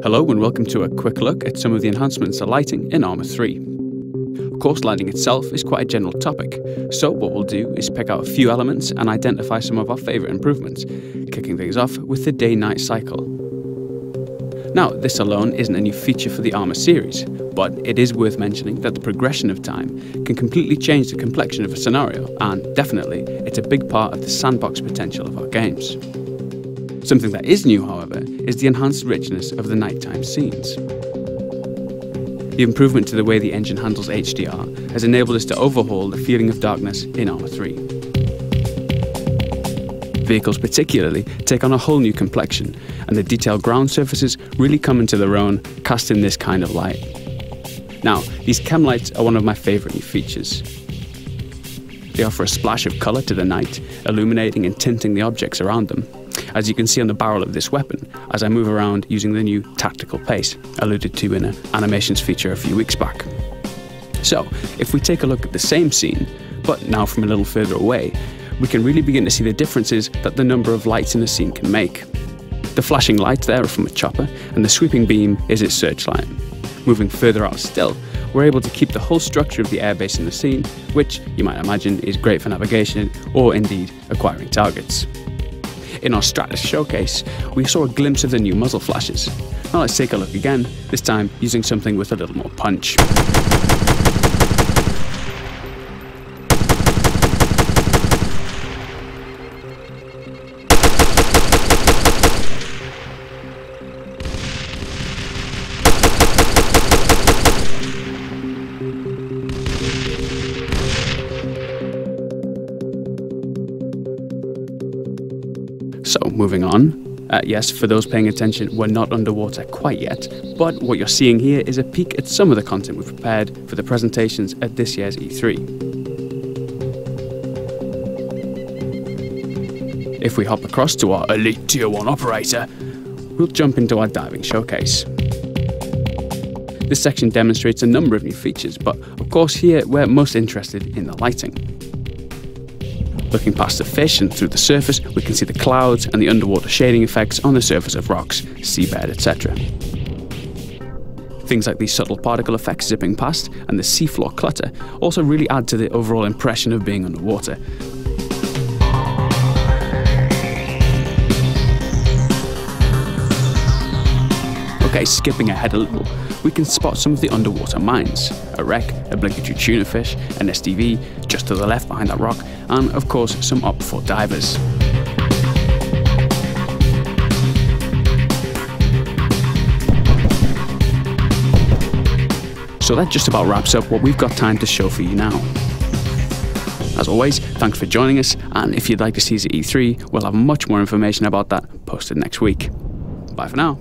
Hello and welcome to a quick look at some of the enhancements to lighting in ARMA 3. Of course, lighting itself is quite a general topic, so what we'll do is pick out a few elements and identify some of our favourite improvements, kicking things off with the day-night cycle. Now, this alone isn't a new feature for the ARMA series, but it is worth mentioning that the progression of time can completely change the complexion of a scenario, and definitely, it's a big part of the sandbox potential of our games. Something that is new, however, is the enhanced richness of the nighttime scenes. The improvement to the way the engine handles HDR has enabled us to overhaul the feeling of darkness in ARMA 3. Vehicles particularly take on a whole new complexion, and the detailed ground surfaces really come into their own, cast in this kind of light. Now, these chem lights are one of my favourite new features. They offer a splash of colour to the night, illuminating and tinting the objects around them, as you can see on the barrel of this weapon as I move around using the new tactical pace, alluded to in an animations feature a few weeks back. So, if we take a look at the same scene, but now from a little further away, we can really begin to see the differences that the number of lights in a scene can make. The flashing lights there are from a chopper, and the sweeping beam is its searchlight. Moving further out still, we're able to keep the whole structure of the airbase in the scene, which you might imagine is great for navigation or indeed acquiring targets. In our Stratus showcase, we saw a glimpse of the new muzzle flashes. Now let's take a look again, this time using something with a little more punch. So, moving on. Yes, for those paying attention, we're not underwater quite yet, but what you're seeing here is a peek at some of the content we've prepared for the presentations at this year's E3. If we hop across to our elite Tier 1 operator, we'll jump into our diving showcase. This section demonstrates a number of new features, but of course here we're most interested in the lighting. Looking past the fish and through the surface, we can see the clouds and the underwater shading effects on the surface of rocks, seabed, etc. Things like these subtle particle effects zipping past and the seafloor clutter also really add to the overall impression of being underwater. Okay, skipping ahead a little, we can spot some of the underwater mines, a wreck, a obligatory tuna fish, an STV just to the left behind that rock, and of course some Op-4 divers. So that just about wraps up what we've got time to show for you now. As always, thanks for joining us, and if you'd like to see us at E3, we'll have much more information about that posted next week. Bye for now.